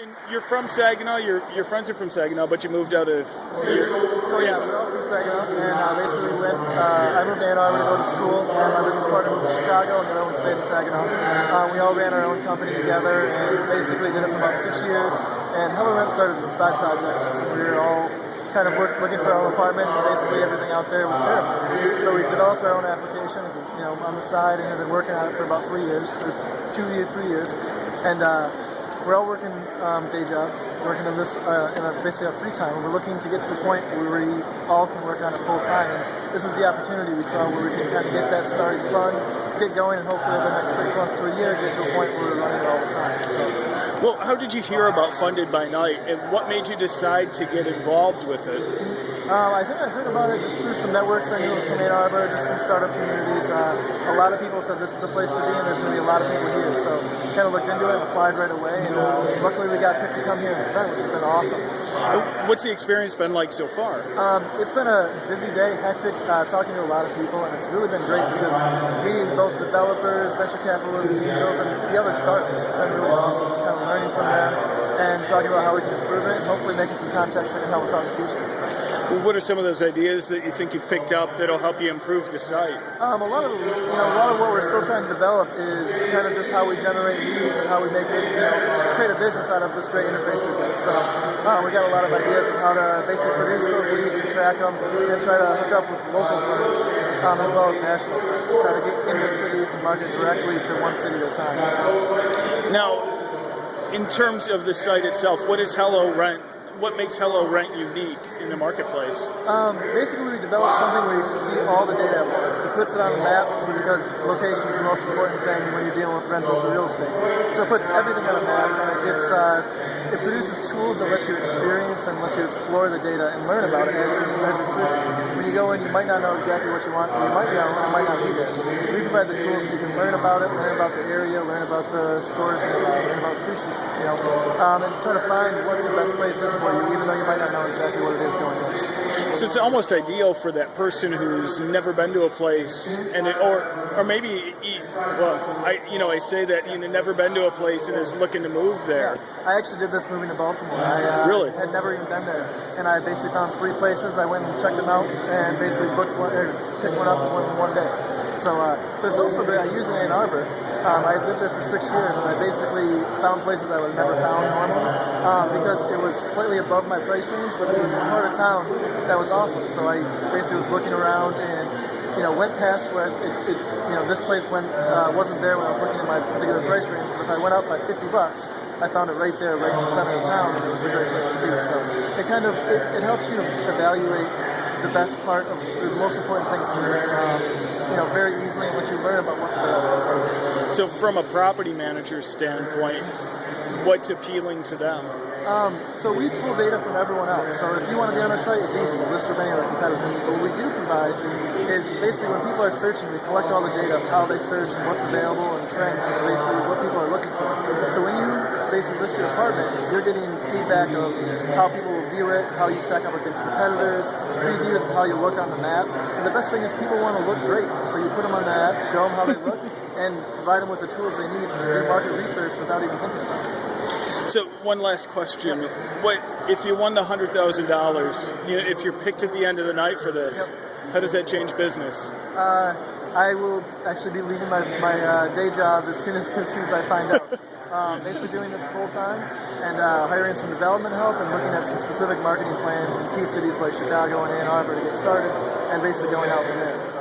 And you're from Saginaw. Your friends are from Saginaw, but you moved out of here. So yeah, we're all from Saginaw, and basically I moved to Ann Arbor to go to school, and my business partner moved to Chicago, and the other one stayed in Saginaw. We all ran our own company together, and basically did it for about 6 years. And Hello Rent started as a side project. We were all kind of looking for our own apartment, and basically everything out there was terrible. So we developed our own applications, on the side, and have been working on it for about 3 years, or 3 years, and. We're all working day jobs, working on this basically our free time. And we're looking to get to the point where we all can work on it full time. And this is the opportunity we saw where we can kind of get that started fun, get going, and hopefully over the next 6 months to a year get to a point where we're running it all the time. So. Well, how did you hear about Funded by Night, and what made you decide to get involved with it? I think I heard about it just through some networks I knew from Ann Arbor, just some startup communities. A lot of people said this is the place to be, and there's going to be a lot of people here. So kind of looked into it and applied right away, and luckily we got picked to come here and present, which has been awesome. What's the experience been like so far? It's been a busy day, hectic, talking to a lot of people, and it's really been great because meeting both developers, venture capitalists, angels, and the other startups. It's been really awesome, just kind of learning from them and talking about how we can improve it, and hopefully making some contacts that can help us out in the future. So. Well, what are some of those ideas that you think you've picked up that'll help you improve the site? A lot of what we're still trying to develop is kind of just how we generate leads and how we make it, create a business out of this great interface we built. So we got a lot of ideas on how to basically produce those leads and track them and try to hook up with local firms as well as national firms to try to get into cities and market directly to one city at a time. So. Now, in terms of the site itself, what is Hello Rent? What makes Hello Rent unique in the marketplace? Basically, we developed something where you can see all the data at once. It puts it on the maps because location is the most important thing when you're dealing with rentals or real estate. So it puts everything on a map, and it produces tools that let you experience and let you explore the data and learn about it as you're searching. When you go in, you might not know exactly what you want, or you might know, and it might not be there. We provide the tools so you can learn about it, learn about the area, learn about the stores nearby, learn about sushi, and try to find what the best place is for you, even though you might not know exactly what it is going on. So it's almost ideal for that person who's never been to a place, and or maybe, I say that never been to a place and is looking to move there. Yeah. I actually did this moving to Baltimore. I really had never even been there, and I basically found 3 places. I went and checked them out, and basically picked one up in one day. So, but it's also great. I use it in Ann Arbor. I lived there for 6 years, and I basically found places that I would have never found normally because it was slightly above my price range, but it was a part of town that was awesome. So I basically was looking around and went past where this place wasn't there when I was looking at my particular price range. But if I went up by $50, I found it right there, right in the center of town, and it was a great place to be. So it helps you evaluate the best part of the most important things to you, very easily, and let you learn about what's available. So from a property manager's standpoint, what's appealing to them? So we pull data from everyone else. So if you want to be on our site, it's easy. We list with any of our competitors. But what we do provide is basically when people are searching, we collect all the data of how they search and what's available and trends and basically what people are looking for. So when you basically list your apartment, you're getting feedback of how people will view it, how you stack up against competitors, previews of how you look on the map. And the best thing is people want to look great. So you put them on the app, show them how they look, and provide them with the tools they need to do market research without even thinking about it. So one last question: what if you won the $100,000? If you're picked at the end of the night for this, how does that change business? I will actually be leaving my day job as soon as I find out. Basically doing this full time and hiring some development help and looking at some specific marketing plans in key cities like Chicago and Ann Arbor to get started, and basically going out from there. So.